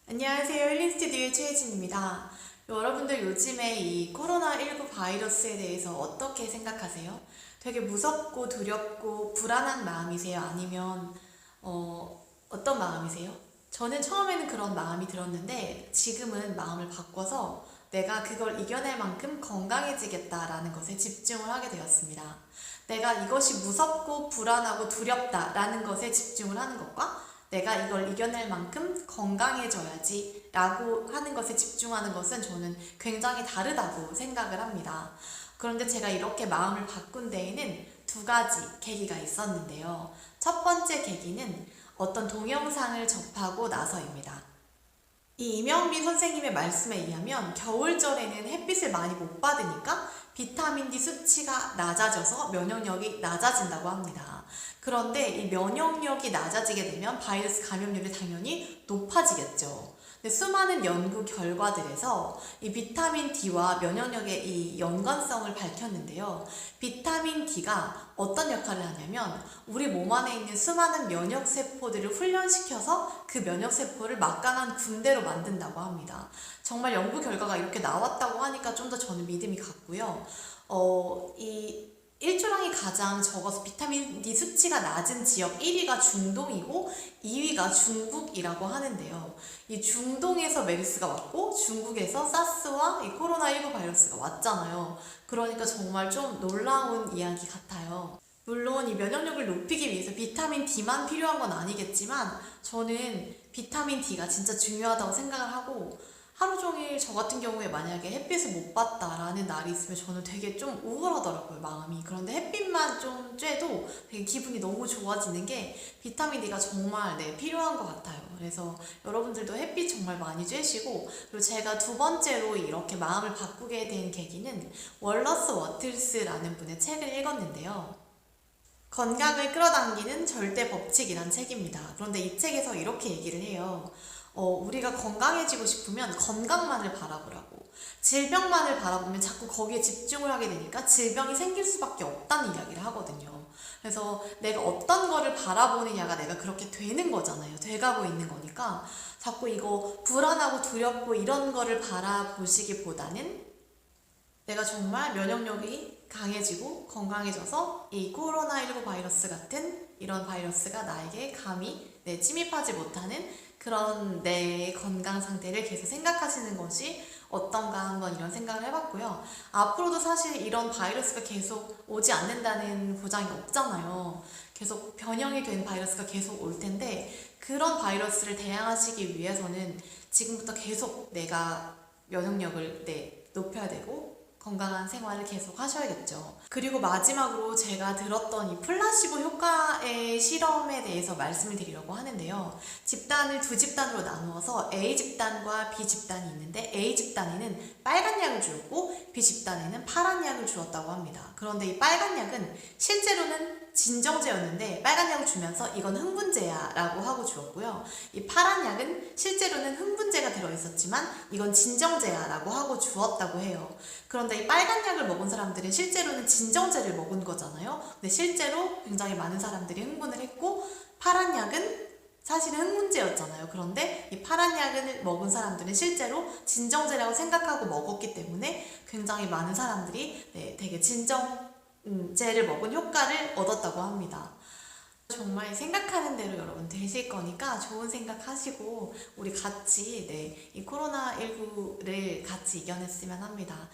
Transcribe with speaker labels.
Speaker 1: 안녕하세요. 힐링 스튜디오의 최혜진입니다. 여러분들 요즘에 이 코로나19 바이러스에 대해서 어떻게 생각하세요? 되게 무섭고 두렵고 불안한 마음이세요? 아니면 어떤 마음이세요? 저는 처음에는 그런 마음이 들었는데 지금은 마음을 바꿔서 내가 그걸 이겨낼 만큼 건강해지겠다라는 것에 집중을 하게 되었습니다. 내가 이것이 무섭고 불안하고 두렵다라는 것에 집중을 하는 것과 내가 이걸 이겨낼 만큼 건강해져야지 라고 하는 것에 집중하는 것은 저는 굉장히 다르다고 생각을 합니다. 그런데 제가 이렇게 마음을 바꾼 데에는 두 가지 계기가 있었는데요. 첫 번째 계기는 어떤 동영상을 접하고 나서입니다. 이 이명빈 선생님의 말씀에 의하면 겨울철에는 햇빛을 많이 못 받으니까 비타민 D 수치가 낮아져서 면역력이 낮아진다고 합니다. 그런데 이 면역력이 낮아지게 되면 바이러스 감염률이 당연히 높아지겠죠. 근데 수많은 연구 결과들에서 이 비타민 D와 면역력의 이 연관성을 밝혔는데요. 비타민 D가 어떤 역할을 하냐면 우리 몸 안에 있는 수많은 면역세포들을 훈련시켜서 그 면역세포를 막강한 군대로 만든다고 합니다. 정말 연구 결과가 이렇게 나왔다고 하니까 좀 더 저는 믿음이 갔고요. 이 일조량이 가장 적어서 비타민 D 수치가 낮은 지역 1위가 중동이고 2위가 중국이라고 하는데요. 이 중동에서 메르스가 왔고 중국에서 사스와 이 코로나19 바이러스가 왔잖아요. 그러니까 정말 좀 놀라운 이야기 같아요. 물론 이 면역력을 높이기 위해서 비타민 D만 필요한 건 아니겠지만 저는 비타민 D가 진짜 중요하다고 생각을 하고 하루 종일 저 같은 경우에 만약에 햇빛을 못 봤다라는 날이 있으면 저는 되게 좀 우울하더라고요, 마음이. 그런데 햇빛만 좀 쬐도 되게 기분이 너무 좋아지는 게 비타민 D가 정말 필요한 것 같아요. 그래서 여러분들도 햇빛 정말 많이 쬐시고, 그리고 제가 두 번째로 이렇게 마음을 바꾸게 된 계기는 월러스 워틀스라는 분의 책을 읽었는데요. 건강을 끌어당기는 절대 법칙이란 책입니다. 그런데 이 책에서 이렇게 얘기를 해요. 우리가 건강해지고 싶으면 건강만을 바라보라고. 질병만을 바라보면 자꾸 거기에 집중을 하게 되니까 질병이 생길 수밖에 없다는 이야기를 하거든요. 그래서 내가 어떤 거를 바라보느냐가 내가 그렇게 되는 거잖아요. 돼가고 있는 거니까 자꾸 이거 불안하고 두렵고 이런 거를 바라보시기보다는 내가 정말 면역력이 강해지고 건강해져서 이 코로나19 바이러스 같은 이런 바이러스가 나에게 감히 침입하지 못하는 그런 내 건강 상태를 계속 생각하시는 것이 어떤가 한번 이런 생각을 해봤고요. 앞으로도 사실 이런 바이러스가 계속 오지 않는다는 보장이 없잖아요. 계속 변형이 된 바이러스가 계속 올 텐데 그런 바이러스를 대항하시기 위해서는 지금부터 계속 내가 면역력을 높여야 되고 건강한 생활을 계속 하셔야겠죠. 그리고 마지막으로 제가 들었던 이 플라시보 효과의 실험에 대해서 말씀을 드리려고 하는데요. 집단을 두 집단으로 나누어서 A 집단과 B 집단이 있는데 A 집단에는 빨간 약을 주었고 B 집단에는 파란 약을 주었다고 합니다. 그런데 이 빨간 약은 실제로는 진정제였는데 빨간 약을 주면서 이건 흥분제야 라고 하고 주었고요. 이 파란 약은 실제로는 흥분제가 들어있었지만 이건 진정제야 라고 하고 주었다고 해요. 그런데 이 빨간 약을 먹은 사람들은 실제로는 진정제를 먹은 거잖아요. 근데 실제로 굉장히 많은 사람들이 흥분을 했고 파란 약은 사실은 흥분제였잖아요. 그런데 이 파란 약을 먹은 사람들은 실제로 진정제라고 생각하고 먹었기 때문에 굉장히 많은 사람들이 되게 진정제를 먹은 효과를 얻었다고 합니다. 정말 생각하는 대로 여러분 되실 거니까 좋은 생각 하시고 우리 같이 이 코로나19를 같이 이겨냈으면 합니다.